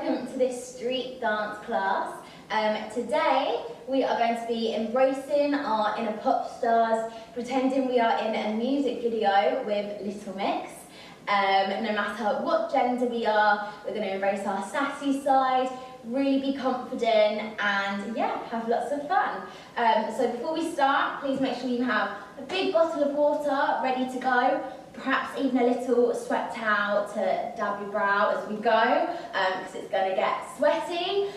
welcome to this street dance class. Today we are going to be embracing our inner pop stars, pretending we are in a music video with Little Mix. No matter what gender we are, we're going to embrace our sassy side, really be confident and yeah, have lots of fun. So before we start, please make sure you have a big bottle of water ready to go, perhaps even a little sweat towel to dab your brow as we go, because it's going to get sweaty.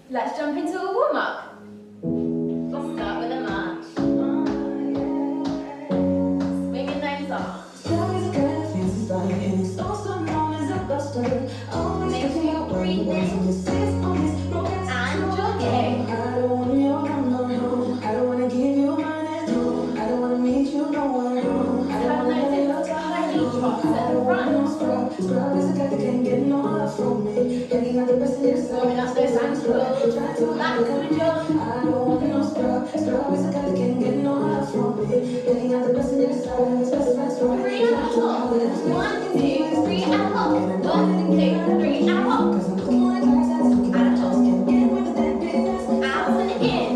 Let's jump into a warm-up. Let's start with a march. Swinging those arms. Make sure you're breathing and jogging. Warming up those ankles, back to the jump. Three and a hop. 1, 2, 3 and a hop. 1, 2, 3 and a hop. And a hop. Out and in.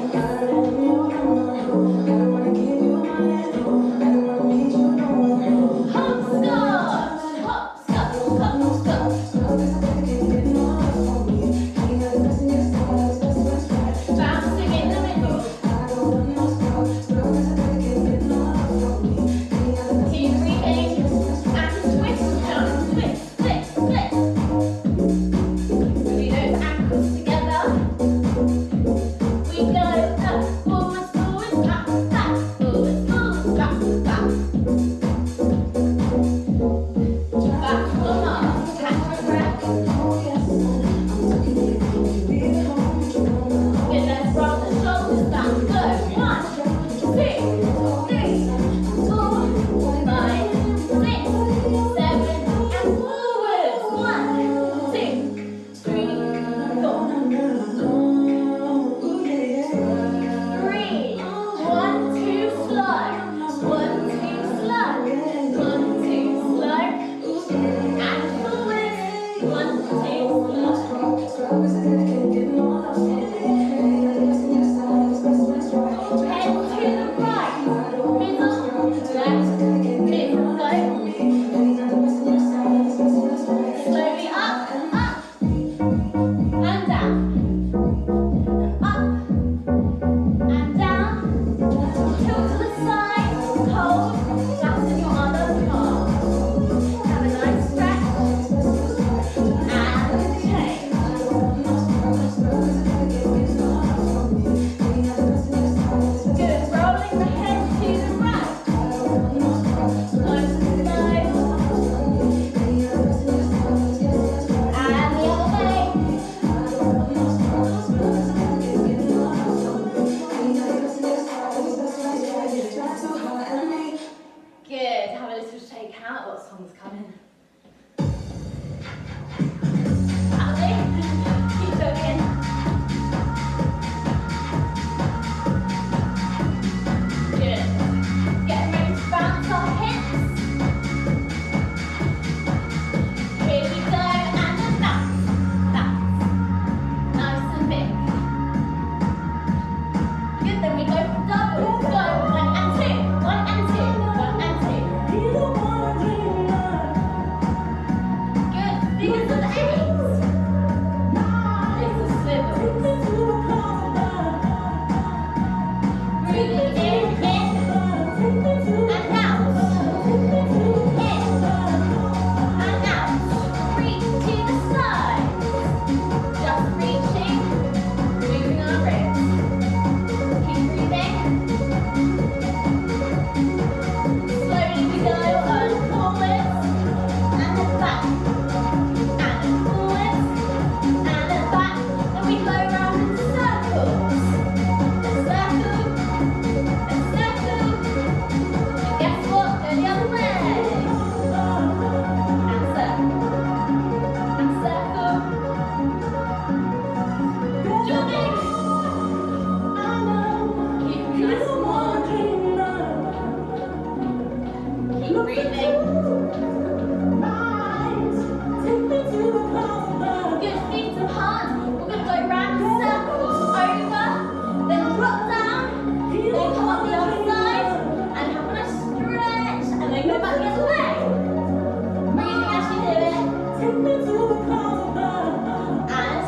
And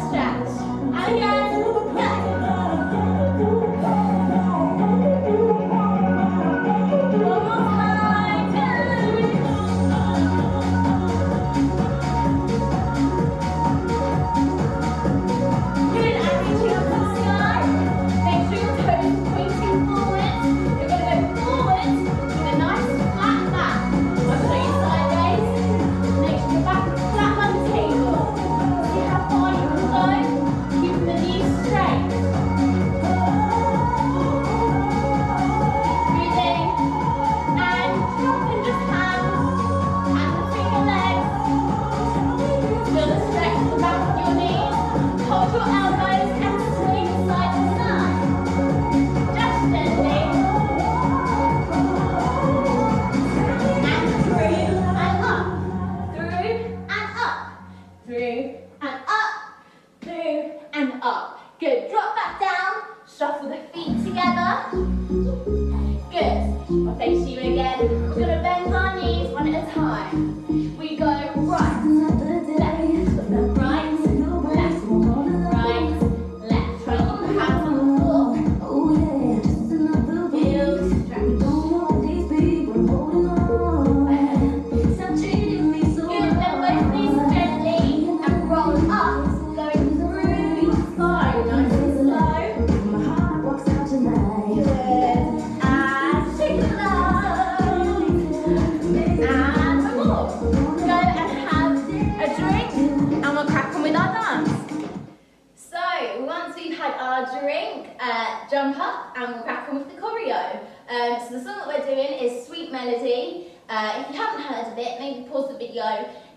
stretch. And again. Good, drop back down, shuffle the feet together. Good, I'll face you again. We're going to bend our knees one at a time. We go right, left, right, left, right, left. Try and keep the hands on the floor. Feel stretch. Good, then both knees gently and roll up, going through your spine, nice and slow. Good, and shake it out. And one more. Go and have a drink, and we'll crack on with our dance. So, once we've had our drink, jump up and we'll crack on with the choreo. So the song that we're doing is Sweet Melody. If you haven't heard of it, maybe pause the video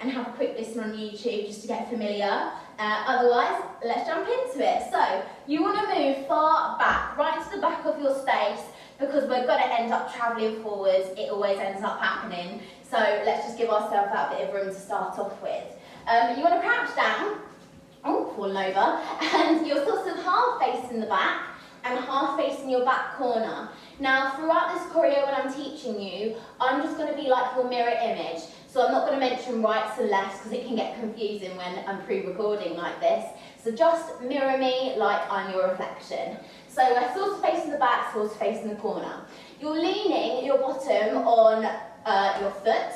and have a quick listen on YouTube just to get familiar. Otherwise, let's jump into it. So, you want to move far back, right to the back of your space, because we're going to end up travelling forwards. It always ends up happening. So let's just give ourselves that bit of room to start off with. You want to crouch down, falling over, and you're sort of half facing the back and half facing your back corner. Now, throughout this choreo when I'm teaching you, I'm just going to be like your mirror image. So I'm not going to mention rights and lefts because it can get confusing when I'm pre-recording like this. So just mirror me like I'm your reflection. So we're sort of facing the back, sort of facing the corner. You're leaning your bottom on your foot,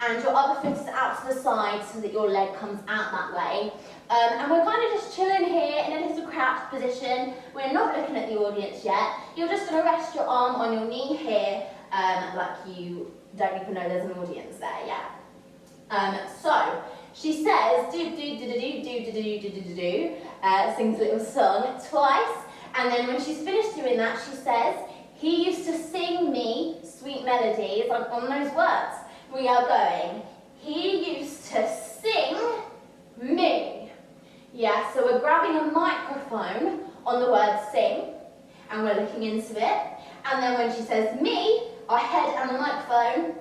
and your other foot is out to the side so that your leg comes out that way. And we're kind of just chilling here in a little crouched position. We're not looking at the audience yet. You're just going to rest your arm on your knee here, like you don't even know there's an audience there yet. So she says do do do do do do do do do do, sings a little song twice, and then when she's finished doing that, she says, he used to sing me sweet melodies on those words. We are going, he used to sing me. Yeah, so we're grabbing a microphone on the word sing, and we're looking into it. And then when she says me, our head and the microphone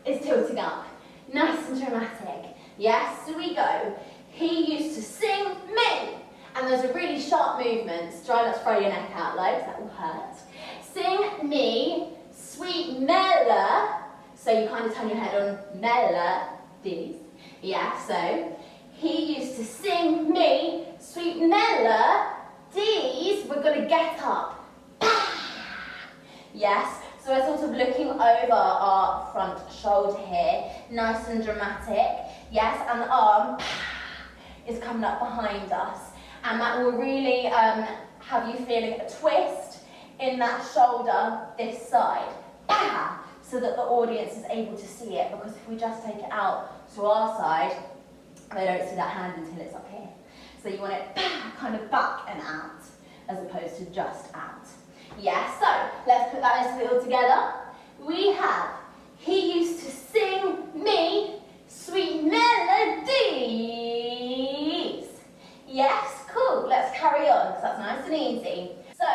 is tilting up. Nice and dramatic. Yes, so we go, he used to sing me. And there's a really sharp movement. Try not to throw your neck out loads, that will hurt. Sing me, sweet mela. So you kind of turn your head on melodies. Yeah, so he used to sing me sweet melodies. We're going to get up. Yes, so we're sort of looking over our front shoulder here. Nice and dramatic. Yes, and the arm is coming up behind us. And that will really have you feeling a twist in that shoulder this side. So that the audience is able to see it, because if we just take it out to our side, they don't see that hand until it's up here. So you want it kind of back and out, as opposed to just out. Yeah, so let's put that little together. We have, he used to sing me sweet melodies. Yes, cool, let's carry on, because that's nice and easy. So,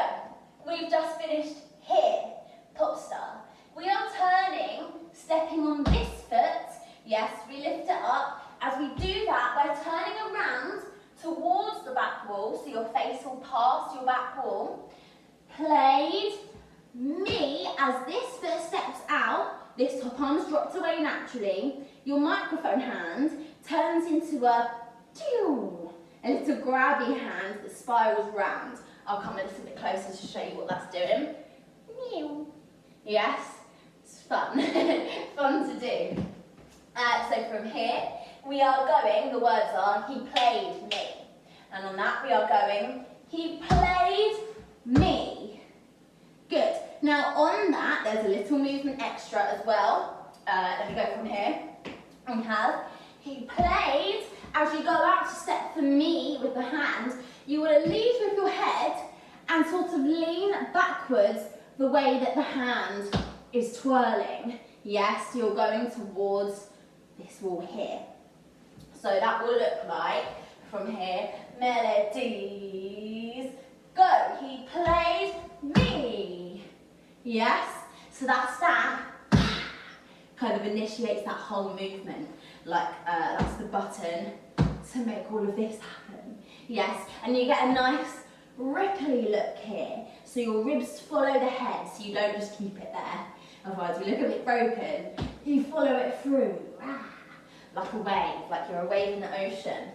we've just finished here, pop star. We are turning, stepping on this foot. Yes, we lift it up. As we do that, we're turning around towards the back wall, so your face will pass your back wall. Played me, as this foot steps out, this top arm's dropped away naturally. Your microphone hand turns into a little grabby hand that spirals round. I'll come a little bit closer to show you what that's doing. Yes, it's fun, fun to do. So from here, we are going, the words are, he played me. And on that we are going, he played me. Good. Now on that, there's a little movement extra as well. Let me go from here. We have, he played, as you go out to step for me with the hand, you want to lead with your head and sort of lean backwards the way that the hand is twirling. Yes, you're going towards this wall here. So that will look like, from here, melodies, go. He played me. Yes, so that's that. Kind of initiates that whole movement. Like that's the button to make all of this happen. Yes, and you get a nice ripply look here. So your ribs follow the head, so you don't just keep it there. Otherwise you look a bit broken. You follow it through. Like a wave, like you're a wave in the ocean.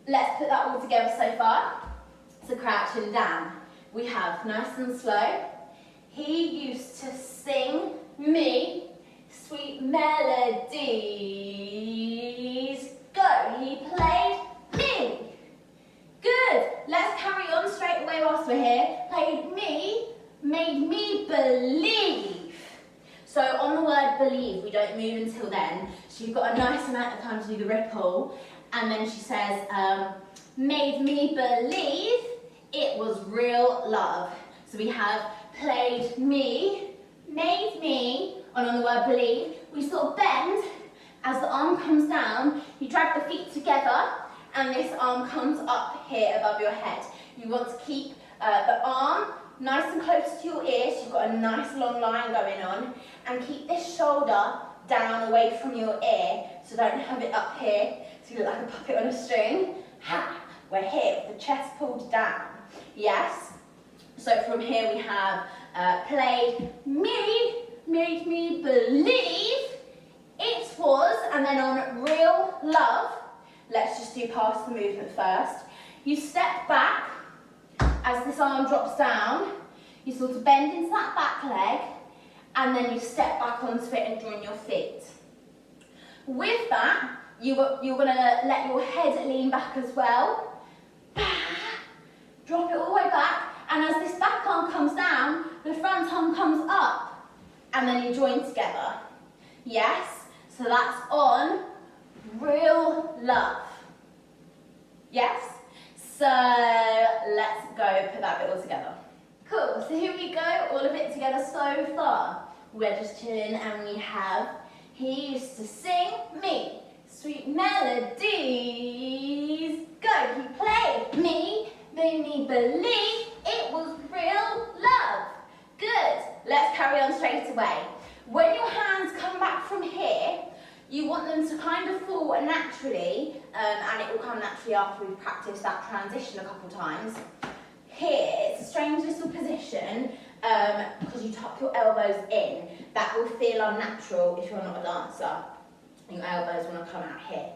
Let's put that all together so far. So crouching down. We have nice and slow. He used to sing me sweet melodies. Go, he played me. Good, let's carry on straight away whilst we're here. Played me, made me believe. So on the word believe, we don't move until then. So you've got a nice amount of time to do the ripple. And then she says, made me believe it was real love. So we have played me, made me, and on the word believe, we sort of bend as the arm comes down. You drag the feet together, and this arm comes up here above your head. You want to keep the arm nice and close to your ear, so you've got a nice long line going on, and keep this shoulder down away from your ear, so don't have it up here, so you look like a puppet on a string. Ha! We're here with the chest pulled down. Yes? So from here we have played me, made me believe it was, and then on real love, let's just do past the movement first. You step back as this arm drops down, you sort of bend into that back leg, and then you step back onto it and join your feet. With that, you're going to let your head lean back as well. Drop it all the way back, and as this back arm comes down, the front arm comes up, and then you join together. Yes? So that's on real love. Yes? So let's go put that bit all together. Cool, so here we go, all of it together so far. We're just chilling and we have, he used to sing me sweet melodies. Go, he played me, made me believe it was real love. Good, let's carry on straight away. When your hands come back from here, you want them to kind of fall naturally, and it will come naturally after we've practiced that transition a couple times. Here, it's a strange little position, because you tuck your elbows in. That will feel unnatural if you're not a dancer. Your elbows want to come out here.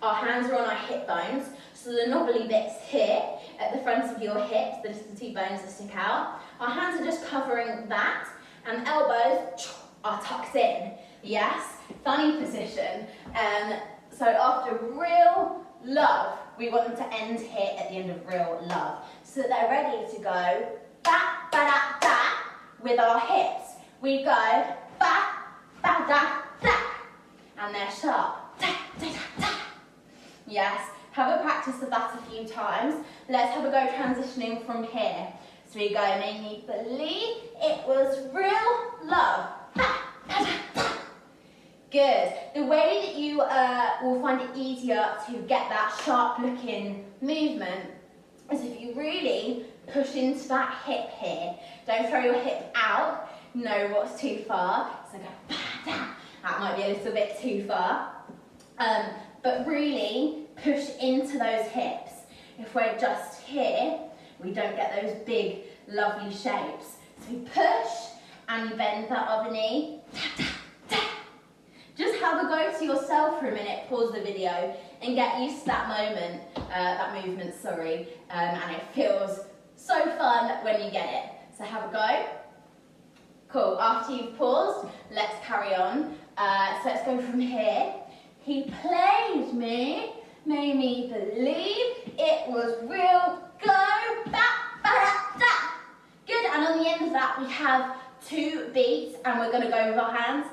Our hands are on our hip bones, so the knobbly bits here, at the front of your hips, the little two bones that stick out. Our hands are just covering that, and the elbows are tucked in. Yes? Funny position. So after real love, we want them to end here at the end of real love. So that they're ready to go ba ba da da with our hips. We go ba ba da da, and they're sharp. Da da da da. Yes. Have a practice of that a few times. Let's have a go transitioning from here. So we go, make me believe it was real love. Ba ba da da. Good. The way that you will find it easier to get that sharp looking movement is if you really push into that hip here. Don't throw your hip out. Know what's too far. So go, ba-da. That might be a little bit too far. But really push into those hips. If we're just here, we don't get those big, lovely shapes. So you push and you bend that other knee. Da, da, da. Just have a go to yourself for a minute, pause the video, and get used to that moment, that movement, sorry, and it feels so fun when you get it. So have a go. Cool, after you've paused, let's carry on. So let's go from here. He played me, made me believe it was real, go, back, back, back. Good, and on the end of that we have 2 beats and we're going to go with our hands.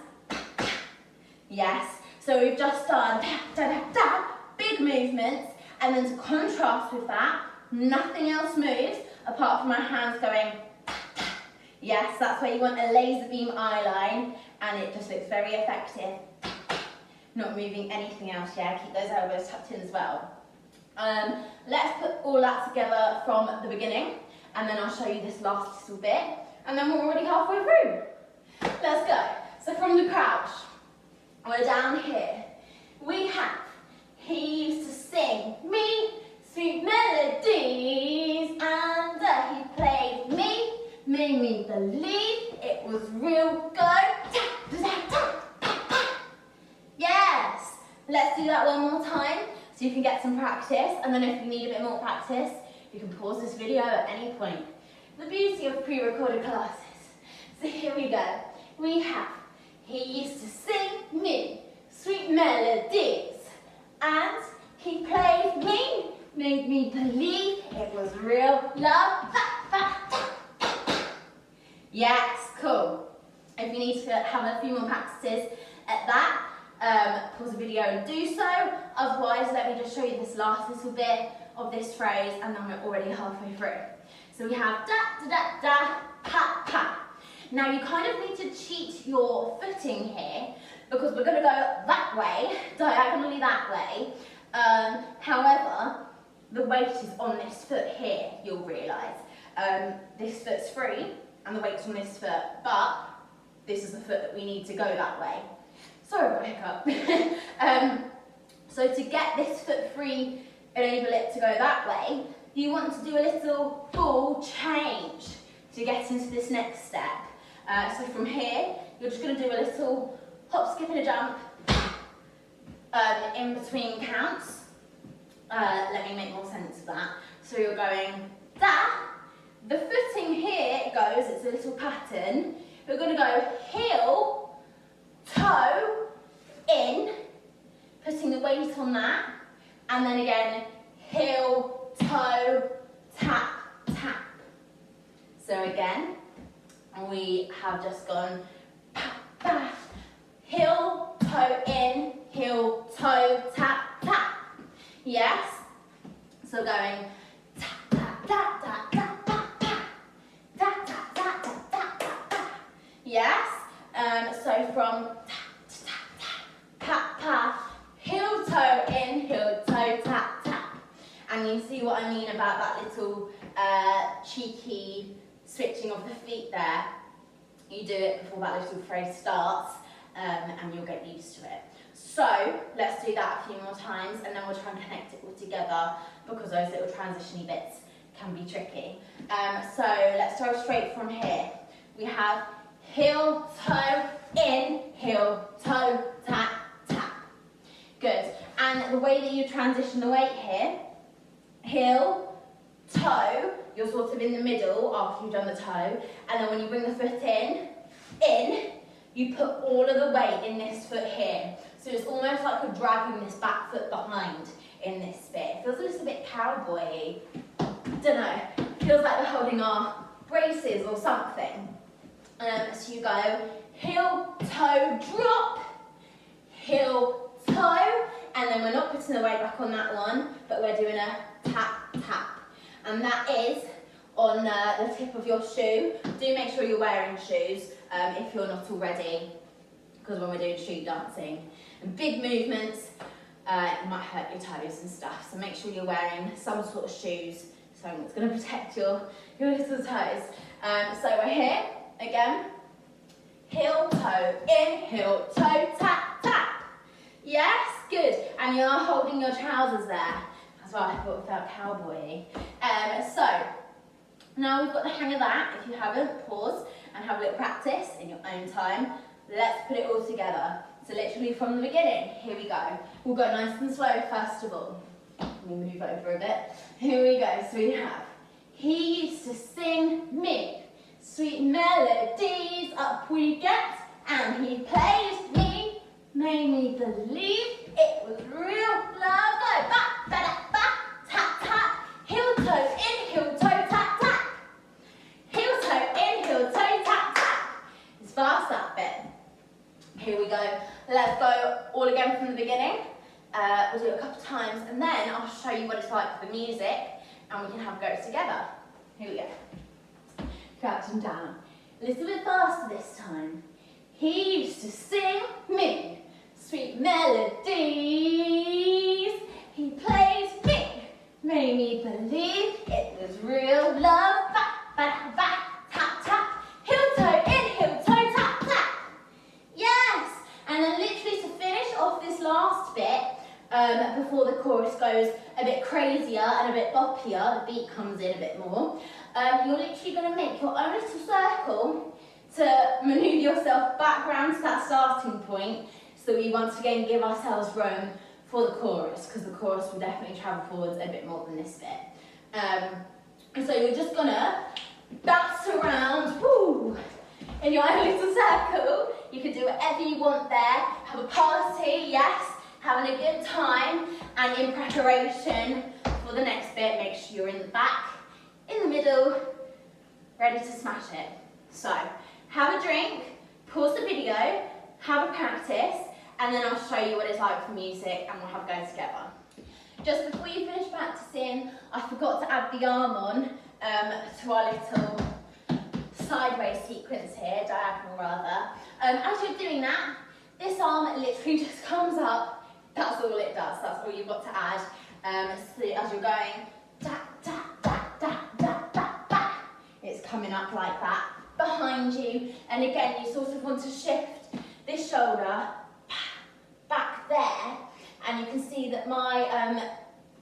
Yes, so we've just done da, da, da, da, big movements, and then to contrast with that, nothing else moves apart from our hands going. Yes, that's where you want a laser beam eye line, and it just looks very effective. Not moving anything else, yeah, keep those elbows tucked in as well. Let's put all that together from the beginning, and then I'll show you this last little bit, and then we're already halfway through. Let's go. So from the crouch, we're down here. We have, he used to sing me sweet melodies, and he played me, made me believe it was real, go, yes. Let's do that one more time so you can get some practice, and then if you need a bit more practice, you can pause this video at any point. The beauty of pre-recorded classes. So here we go. We have, he used to sing me sweet melodies, and he played me, made me believe it was real love. Yes, cool. If you need to have a few more practices at that, pause the video and do so. Otherwise, let me just show you this last little bit of this phrase, and then we're already halfway through. So we have da, da, da, da, pa, pa. Now you kind of need to cheat your footing here, because we're going to go that way, diagonally that way. However, the weight is on this foot here, you'll realise. This foot's free, and the weight's on this foot, but this is the foot that we need to go that way. Sorry about a hiccup. So to get this foot free, enable it to go that way, you want to do a little ball change to get into this next step. So from here, you're just going to do a little hop, skip and a jump in between counts. Let me make more sense of that. So you're going da. The footing here goes, it's a little pattern. We're going to go heel, toe, in, putting the weight on that, and then again, heel, toe, tap, tap. So again, we have just gone pa, pa, heel, toe, in, heel, toe, tap, tap. Yes? So going tap, tap, tap, tap, tap, tap, tap, tap, tap, tap, tap, tap, tap, tap. Yes? So from tap, tap, heel, toe, in, heel, toe, tap, tap. And you see what I mean about that little cheeky switching of the feet there. You do it before that little phrase starts, and you'll get used to it. So let's do that a few more times, and then we'll try and connect it all together, because those little transition-y bits can be tricky. So let's go straight from here. We have heel, toe, in, heel, toe, tap, tap. Good. And the way that you transition the weight here, heel, toe, you're sort of in the middle after you've done the toe, and then when you bring the foot in, you put all of the weight in this foot here. So it's almost like you're dragging this back foot behind in this bit. It feels a little bit cowboy-y. Don't know. Feels like we're holding our braces or something. So you go heel, toe, drop, heel, toe, and then we're not putting the weight back on that one, but we're doing a tap, tap. And that is on the tip of your shoe. Do make sure you're wearing shoes if you're not already, because when we're doing shoe dancing and big movements, it might hurt your toes and stuff. So make sure you're wearing some sort of shoes, something that's going to protect your little toes. So we're here again. Heel, toe, in, heel, toe, tap, tap. Yes, good. And you're holding your trousers there. That's why I thought it felt cowboy-y. So now we've got the hang of that. If you haven't, pause and have a little practice in your own time. Let's put it all together. So literally from the beginning, here we go. We'll go nice and slow first of all. Let me move over a bit. Here we go, so we have, he used to sing me sweet melodies, up we get, and he played me, made me believe it was real love. Go back, back, back, tap, tap, heel toe in, heel toe, tap, tap. Heel toe in, heel toe, tap, tap. It's fast, that bit. Here we go. Let's go all again from the beginning. We'll do it a couple of times, and then I'll show you what it's like with the music, and we can have a go together. Here we go. Crouching down. A little bit faster this time. He used to sing me sweet melodies. He plays me, made me believe it was real love. Back, back, back, tap, tap. Heel toe in, heel toe, tap, tap. Yes! And then literally to finish off this last bit, before the chorus goes a bit crazier and a bit boppier, the beat comes in a bit more, you're literally going to make your own little circle to manoeuvre yourself back round to that starting point, so we once again give ourselves room for the chorus, because the chorus will definitely travel forwards a bit more than this bit. And so you're just going to bounce around, woo, in your own little circle. You can do whatever you want there, have a party, yes, having a good time, and in preparation for the next bit, make sure you're in the back, in the middle, ready to smash it. So, have a drink, pause the video, have a practice, and then I'll show you what it's like for music, and we'll have a go together. Just before you finish practicing, I forgot to add the arm on to our little sideways sequence here, diagonal rather. As you're doing that, this arm literally just comes up. That's all it does. That's all you've got to add. So as you're going, da, da, da, da, da, da, da, it's coming up like that behind you. And again, you sort of want to shift this shoulder back there. And you can see that my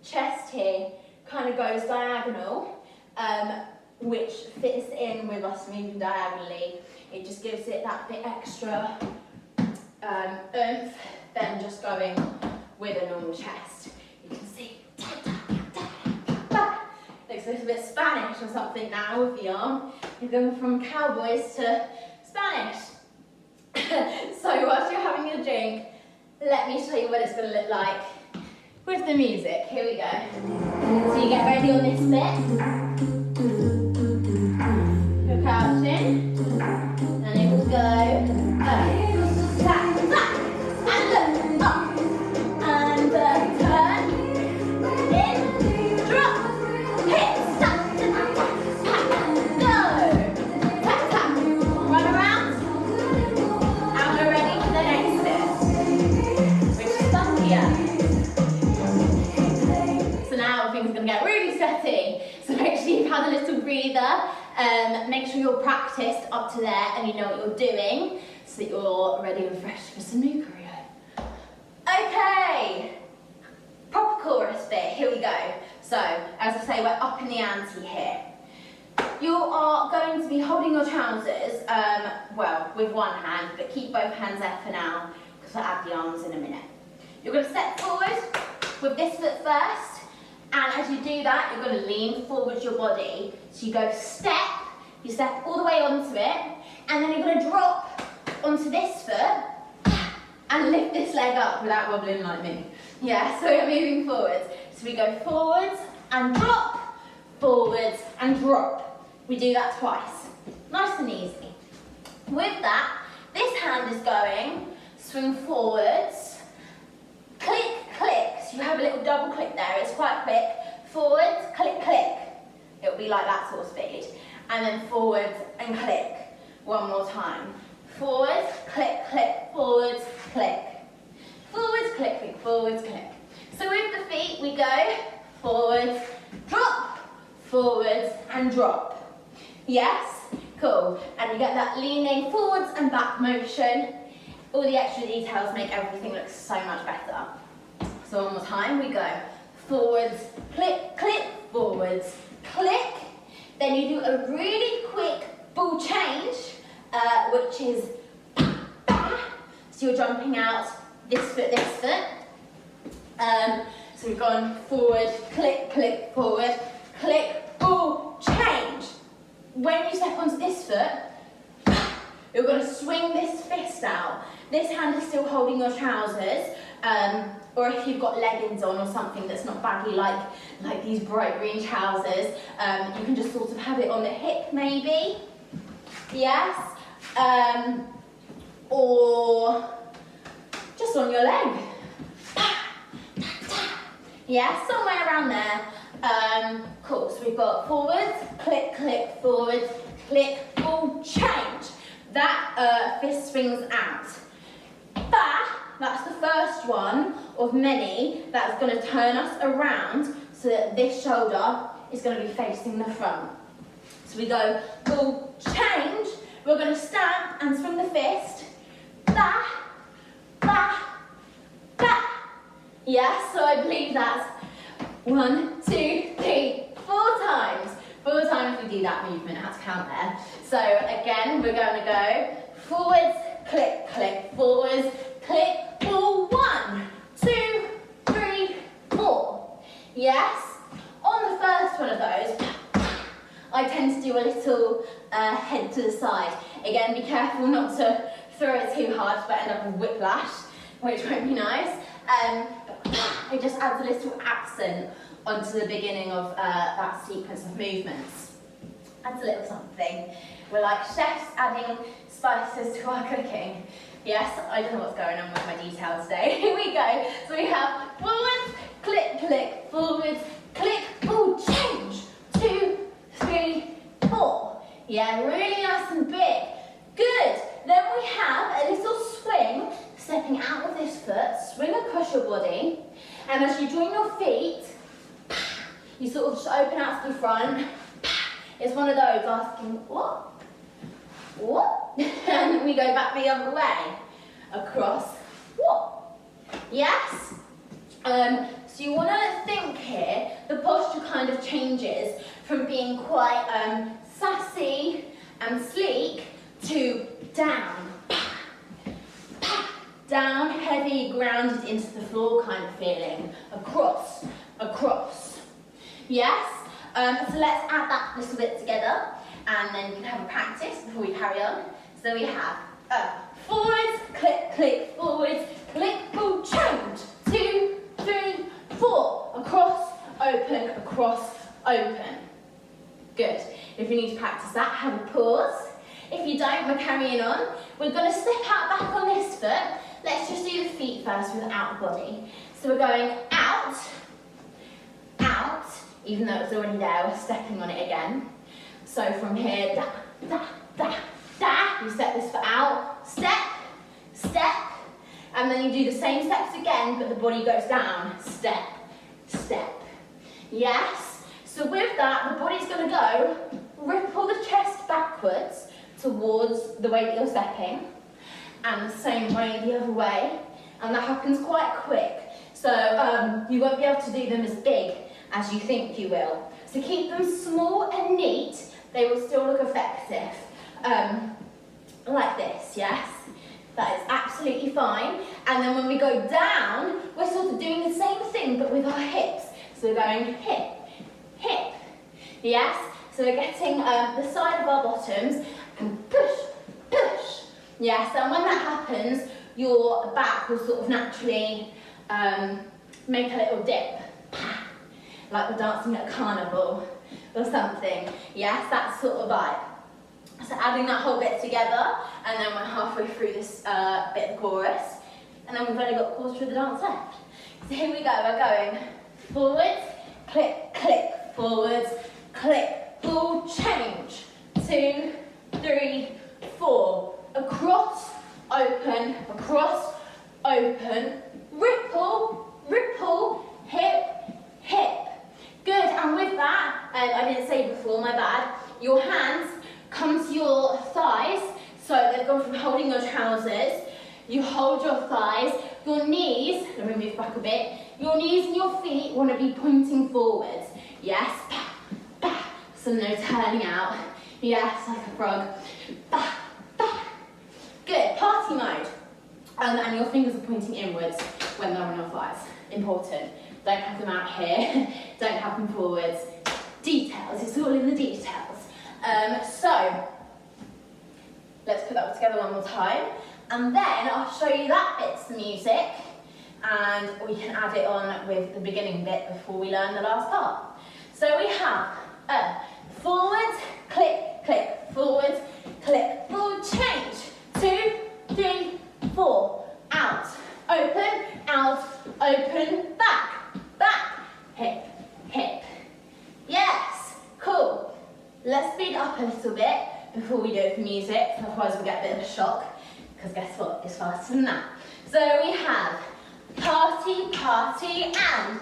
chest here kind of goes diagonal, which fits in with us moving diagonally. It just gives it that bit extra oomph than just going with a normal chest. You can see, looks a little bit Spanish or something now with the arm. You're going from cowboys to Spanish. So whilst you're having your drink, let me show you what it's going to look like with the music. Here we go. So you get ready on this bit. You're crouching, and it will go up, tap, tap, and look, up, and turn, in, drop, hit, tap, tap, tap, go, tap, tap, run around, and we're ready for the next bit, which is funkier. So now things are going to get really sweaty, so make sure you've had a little breather. Make sure you're practiced up to there and you know what you're doing, so that you're ready and fresh for some new choreo. Okay, proper chorus bit, here we go. So, as I say, we're up in the ante here. You are going to be holding your trousers, well, with one hand, but keep both hands there for now, because I'll add the arms in a minute. You're going to step forward with this foot first, and as you do that, you're going to lean forward your body. So you go step, you step all the way onto it, and then you're going to drop onto this foot and lift this leg up without wobbling like me. Yeah, so we're moving forwards. So we go forwards and drop, forwards and drop. We do that twice. Nice and easy. With that, this hand is going, swing forwards, click, click. So you have a little double click there, it's quite quick. Forwards, click, click. It'll be like that sort of speed. And then forwards and click. One more time. Forwards, click, click, forwards, click. Forwards, click, click, forwards, click. So with the feet, we go forwards, drop, forwards, and drop. Yes? Cool. And you get that leaning forwards and back motion. All the extra details make everything look so much better. So one more time, we go forwards, click, click, forwards, click. Then you do a really quick ball change, which is So you're jumping out this foot, so we've gone forward, click, click, forward, click, ball, change. When you step onto this foot, you're going to swing this fist out. This hand is still holding your trousers, or if you've got leggings on or something that's not baggy like these bright green trousers, you can just sort of have it on the hip maybe, yes, or just on your leg. Yeah, somewhere around there. Cool, so we've got forwards, click, click, forwards, click, ball, change. That fist swings out. That's the first one of many that's going to turn us around so that this shoulder is going to be facing the front. So we go, ball, change. We're going to stamp and swing the fist. Ba, ba, ba. Yes, so I believe that's 1, 2, 3, 4 times. 4 times we do that movement, I have to count there. So again, we're going to go forwards, click, click, forwards, click, ball, 1, 2, 3, 4. Yes? On the first one of those, I tend to do a little head to the side. Again, be careful not to throw it too hard but end up with whiplash, which won't be nice. It just adds a little accent onto the beginning of that sequence of movements. Adds a little something. We're like chefs adding spices to our cooking. Yes, I don't know what's going on with my details today. Here we go. So we have forwards, click, click, forwards, click, ball, change. 2, 3, 4. Yeah, really nice and big. Good. Then we have a little swing, stepping out of this foot, swing across your body, and as you join your feet, you sort of just open out to the front. It's one of those asking, what? What? And we go back the other way. Across, what? Yes? So you want to think here, the posture kind of changes from being quite sassy and sleek to down. Down, heavy, grounded into the floor kind of feeling. Across, across. Yes? So let's add that little bit together and then we can have a practice before we carry on. So we have forwards, click, click, forwards, click, ball, change. 2, 3, 4. Across, open, across, open. Good. If you need to practice that, have a pause. If you don't, we're carrying on. We're going to step out back on this foot. Let's just do the feet first without the body. So we're going out, out, even though it's already there, we're stepping on it again. So from here, da, da, da, da, you step this foot out, step, step, and then you do the same steps again, but the body goes down, step, step. Yes? So with that, the body's going to go, ripple the chest backwards towards the way that you're stepping, and the same way the other way, and that happens quite quick. So you won't be able to do them as big as you think you will. So keep them small and neat, they will still look effective. Like this, yes? That is absolutely fine. And then when we go down, we're sort of doing the same thing, but with our hips. So we're going hip, hip, yes? So we're getting the side of our bottoms and push, push. Yes, and when that happens, your back will sort of naturally make a little dip. Like we're dancing at a carnival or something. Yes, that sort of vibe. So adding that whole bit together, and then we're halfway through this bit of the chorus, and then we've only got a quarter of the dance left. So here we go, we're going forwards, click, click, forwards, click, ball, change. 2, 3, 4. Across, open, ripple, ripple, hip, hip. Good, and with that, I didn't say before, my bad, your hands come to your thighs, so they've gone from holding your trousers, you hold your thighs, your knees, let me move back a bit, your knees and your feet want to be pointing forwards, yes, bah, bah. So no turning out, yes, like a frog, bah, bah. Good, party mode. And your fingers are pointing inwards when they're on your thighs. Important. Don't have them out here. Don't have them forwards. Details. It's all in the details. So let's put that all together one more time. And then I'll show you that bit's the music. And we can add it on with the beginning bit before we learn the last part. So we have forwards, click, click, forwards, click, forward, change. 2, 3, 4, out, open, back, back, hip, hip. Yes, cool. Let's speed up a little bit before we do it for music, otherwise we'll get a bit of a shock, because guess what, it's faster than that. So we have party, party, and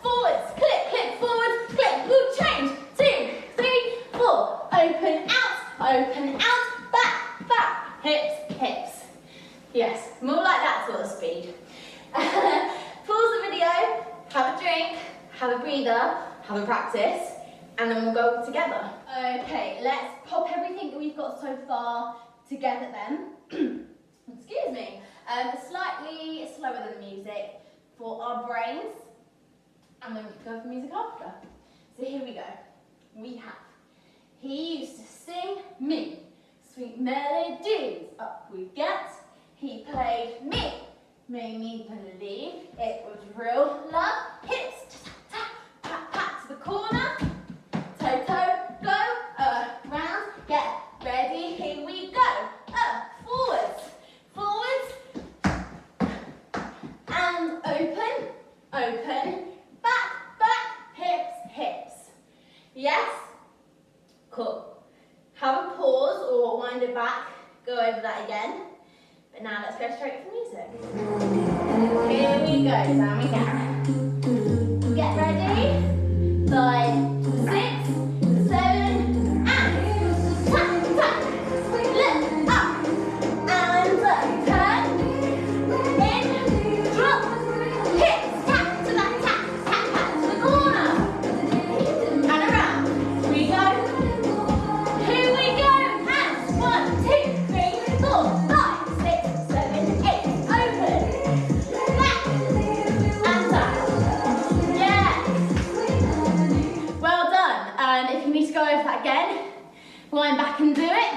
forwards, click, click, forwards, click, we'll change. 2, 3, 4, open, out, back, back, hips, hips. Yes, more like that sort of speed. Pause the video, have a drink, have a breather, have a practice, and then we'll go all together. Okay, let's pop everything that we've got so far together then. Excuse me. Slightly slower than the music for our brains, and then we can go for music after. So here we go. We have, he used to sing me, sweet melodies, up we get. He played me, made me believe it was real love. Hips, tap, tap, pat to the corner, toe, toe, go, round, get ready, here we go. Forwards, forwards, and open, back, back, hips, hips. Yes? Cool. Have a pause or wind it back, go over that again. But now let's go straight for music. Here we go, down we go. Get ready. 5, 6, 7, and tap, tap. Lift up and turn. In, drop, hips, tap to that tap, tap, tap to the corner. And around. We go. Here we go. And 1, 2, 3, 4, 5, 6, 7, 8. Open. Back. And down. Yes. Well done. And if you need to go over that again, wind back and do it.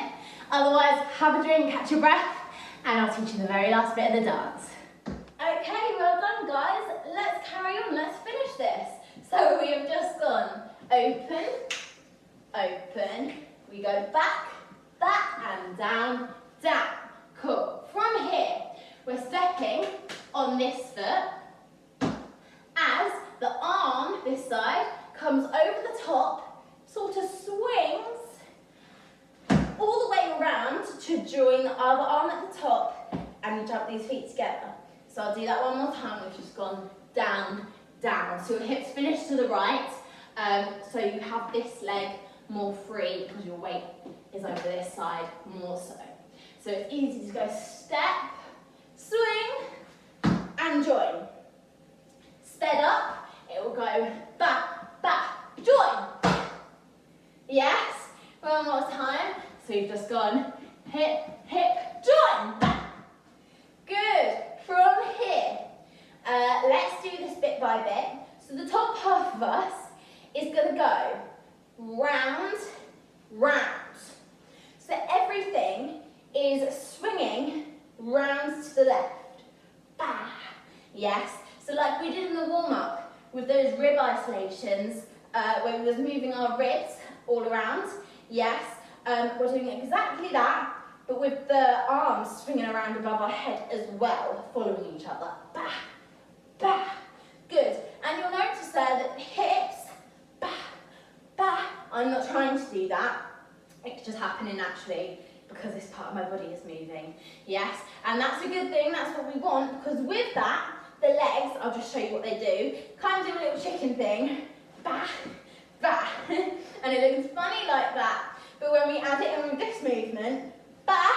Otherwise, have a drink, catch your breath, and I'll teach you the very last bit of the dance. Okay, well done guys. Let's carry on, let's finish this. So we have just gone open, open. We go back, back, and down, down. Cool. From here, we're stepping on this foot as the arm, this side, comes over the top, sort of swings all the way around to join the other arm at the top, and you jump these feet together. So I'll do that one more time. We've just gone down, down. So your hips finish to the right, so you have this leg more free because your weight is over this side more so. So it's easy to go step, swing, and join. Sped up, it will go back, back, join. Yes, one more time. So you've just gone hip, hip, join, back. Good. From here, let's do this bit by bit. So the top half of us is going to go round, round. So everything is swinging round to the left. Bah. Yes. So like we did in the warm-up with those rib isolations, where we was moving our ribs all around. Yes. We're doing exactly that, but with the arms swinging around above our head as well, following each other. Bah, bah. Good. And you'll notice there that the hips, bah, bah. I'm not trying to do that. It's just happening naturally because this part of my body is moving. Yes. And that's a good thing. That's what we want, because with that, the legs, I'll just show you what they do, kind of do a little chicken thing. Bah, bah. And it looks funny like that. But when we add it in with this movement, bah,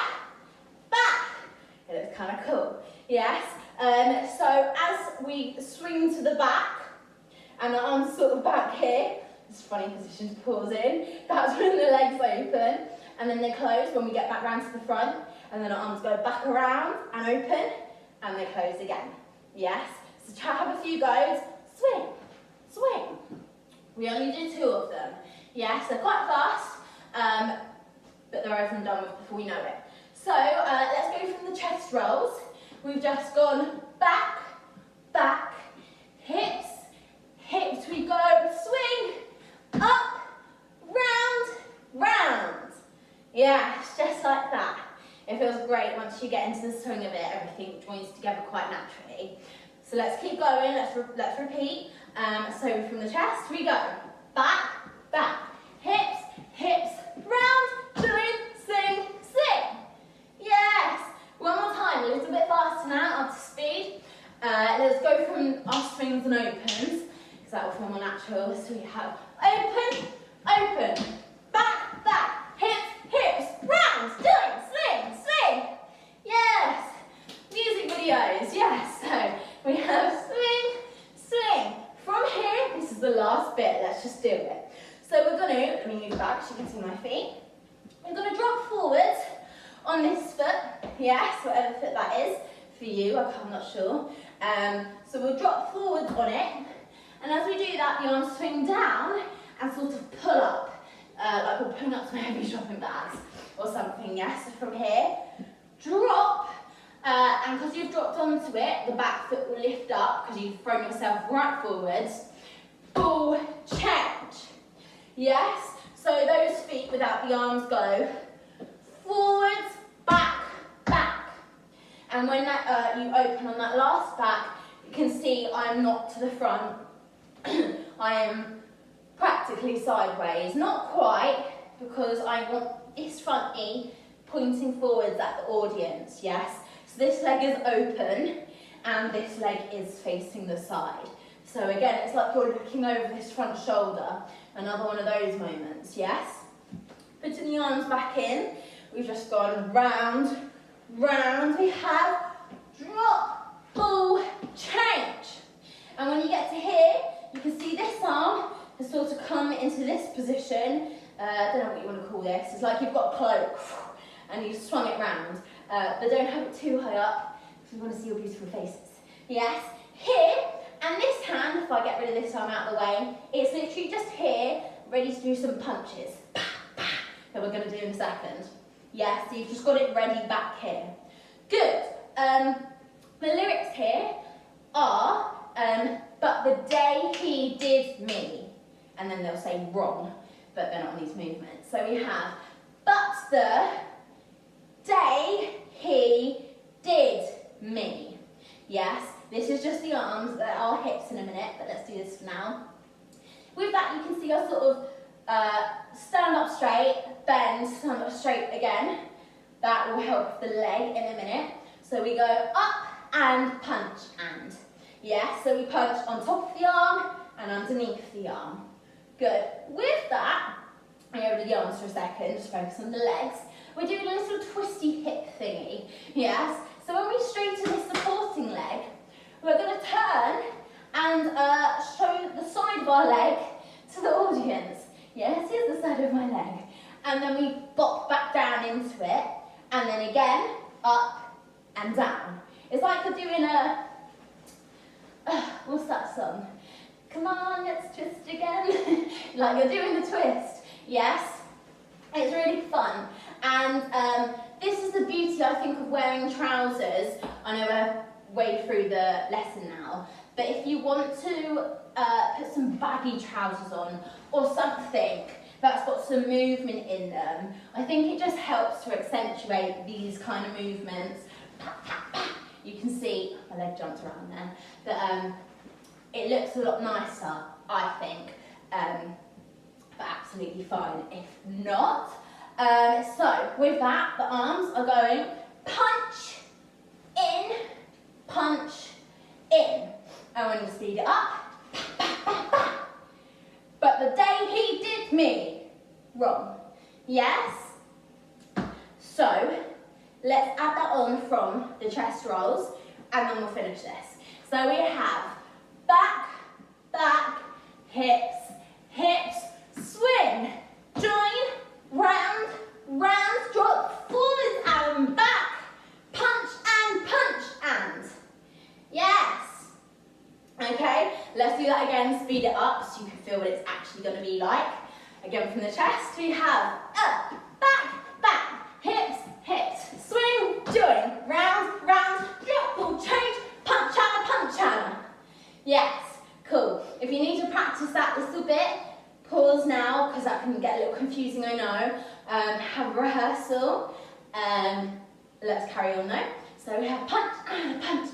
bah, it looks kind of cool, yes? So as we swing to the back, and the arms sort of back here, it's a funny position to pause in, that's when the legs open, and then they close when we get back round to the front, and then our arms go back around and open, and they close again. Yes? So try have a few goes. Swing, swing. We only do 2 of them. Yes, they're quite fast, but they're over and done with before we know it. So let's go from the chest rolls. We've just gone back, back, hips, hips. We go swing, up, round, round. Yes, just like that. It feels great once you get into the swing of it. Everything joins together quite naturally. So let's keep going. Let's repeat. So from the chest, we go back, back, hips, hips, round, join, sing, sing. Yes. One more time, a little bit faster now, up to speed. Let's go from our swings and opens, because that will feel more natural. So we have open, open, back, back, hips, hips, round, join, sing, sing. Yes. Music videos, yes. So we have swing, swing. From here, this is the last bit, let's just do it. So we're going to, let me move back so you can see my feet. We're going to drop forward on this foot, yes, whatever foot that is for you, I'm not sure. So we'll drop forward on it, and as we do that, the arms swing down and sort of pull up, like we're pulling up some heavy shopping bags or something, yes. So from here, drop, and because you've dropped onto it, the back foot will lift up because you've thrown yourself right forwards. Ball change. Yes? So those feet without the arms go forwards, back, back. And when that, you open on that last back, you can see I'm not to the front. I am practically sideways. Not quite, because I want this front knee pointing forwards at the audience, yes? So this leg is open and this leg is facing the side. So again, it's like you're looking over this front shoulder. Another one of those moments, yes? Putting the arms back in, we've just gone round, round. We have drop, ball, change. And when you get to here, you can see this arm has sort of come into this position. I don't know what you want to call this. It's like you've got a cloak and you've swung it round. But don't have it too high up because we want to see your beautiful faces. Yes, here, and this hand, if I get rid of this arm out of the way, it's literally just here, ready to do some punches. That we're going to do in a second. Yes, so you've just got it ready back here. Good. The lyrics here are, but the day he did me. And then they'll say wrong, but they're not on these movements. So we have, but the day he did me. Yes, this is just the arms, there are hips in a minute, but let's do this for now. With that, you can see us sort of stand up straight, bend, stand up straight again. That will help the leg in a minute. So we go up and punch and. Yes, so we punch on top of the arm and underneath the arm. Good. With that, I go over the arms for a second, just focus on the legs. We're doing a little twisty hip thingy. Yes, so when we straighten this supporting leg, we're going to turn and show the side of our leg to the audience. Yes, here's the side of my leg. And then we bop back down into it, and then again, up and down. It's like we're doing a, what's that song? Come on, let's twist again. Like you're doing the twist, yes? It's really fun. And this is the beauty, I think, of wearing trousers. I know we're way through the lesson now, but if you want to put some baggy trousers on or something that's got some movement in them, I think it just helps to accentuate these kind of movements. You can see, my leg jumped around there, but it looks a lot nicer, I think, but absolutely fine if not. So with that, the arms are going punch, in, and when you speed it up, but the day he did me, wrong, yes? So let's add that on from the chest rolls, and then we'll finish this. So we have back, back, hips, hips, swing, join, round, round, drop, forwards and back, up so you can feel what it's actually going to be like. Again, from the chest, we have up, back, back, hips, hips, swing, join, round, round, drop, pull, change, punch, Anna. Yes, cool. If you need to practice that a little bit, pause now, because that can get a little confusing, I know. Have a rehearsal. Let's carry on though. So we have punch,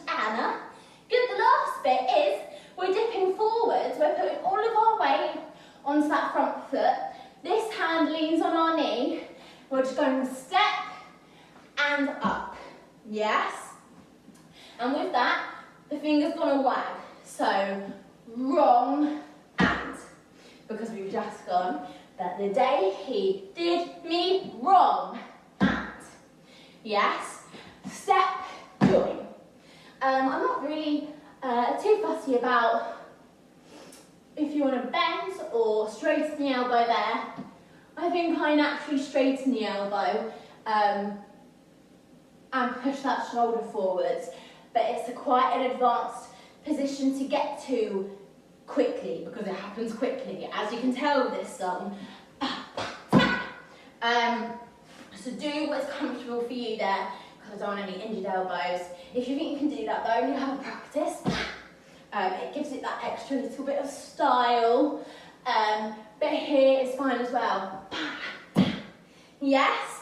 Anna. Good, the last bit is we're dipping forwards. We're putting all of our weight onto that front foot. This hand leans on our knee. We're just going step and up. Yes? And with that, the finger's gonna wag. So, wrong and. Because we've just gone, that the day he did me wrong and. Yes? Step, join. I'm not really too fussy about if you want to bend or straighten the elbow there. I think I naturally straighten the elbow and push that shoulder forwards. But it's quite an advanced position to get to quickly because it happens quickly. As you can tell with this song. So do what's comfortable for you there because I don't want any injured elbows. If you think you can do that though, you have a practice. It gives it that extra little bit of style. But here is fine as well. Yes.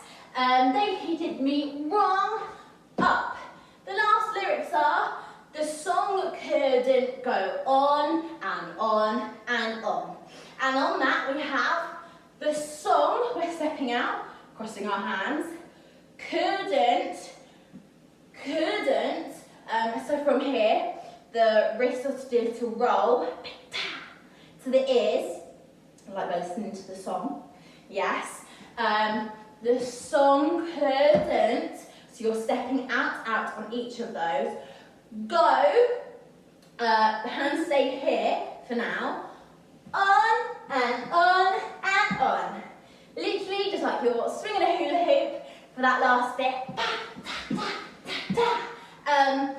He did me wrong. Up. The last lyrics are, the song couldn't go on and on and on. And on that we have the song, we're stepping out, crossing our hands, couldn't. So from here, the wrist will do a little roll to the ears, like we're listening to the song. Yes. The song couldn't. So you're stepping out on each of those. Go. The hands stay here for now. On and on and on. Literally just like you're swinging a hula hoop for that last bit. And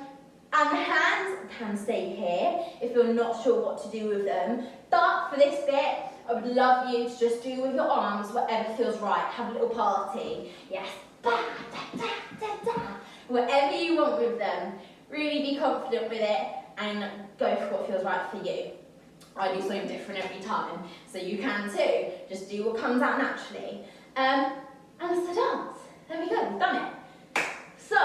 the hands stay here if you're not sure what to do with them. But for this bit, I would love you to just do with your arms whatever feels right. Have a little party. Yes. Whatever you want with them. Really be confident with it and go for what feels right for you. I do something different every time, so you can too. Just do what comes out naturally. And it's the dance. There we go, we've done it. So,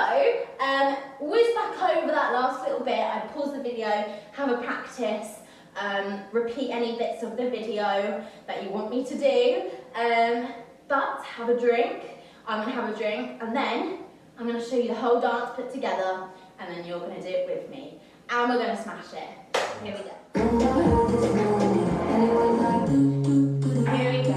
whiz back over that last little bit. I pause the video, have a practice, repeat any bits of the video that you want me to do. But have a drink. I'm gonna have a drink, and then I'm gonna show you the whole dance put together, and then you're gonna do it with me. And we're gonna smash it. Here we go. Here we go.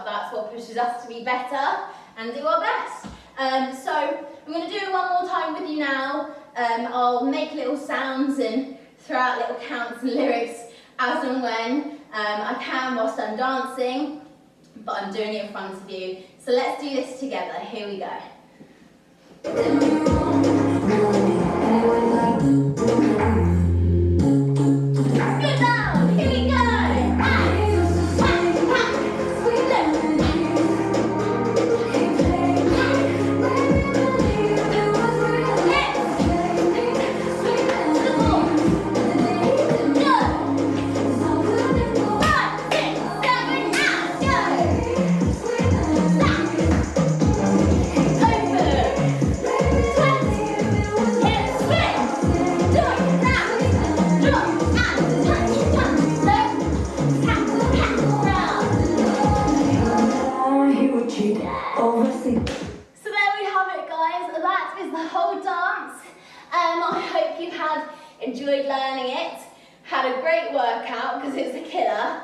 That's what pushes us to be better and do our best. So I'm going to do it one more time with you now. I'll make little sounds and throw out little counts and lyrics as and when I can whilst I'm dancing, but I'm doing it in front of you. So let's do this together. Here we go. Good down. Here we go. Open. 20. Hip swing. Join. enjoyed learning it, had a great workout because it's a killer.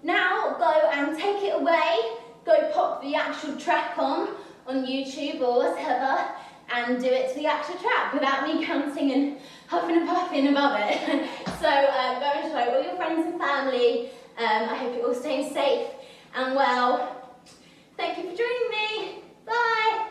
Now go and take it away, go pop the actual track on YouTube or whatever, and do it to the actual track without me counting and huffing and puffing above it. So go and show all your friends and family. I hope you're all staying safe and well. Thank you for joining me. Bye.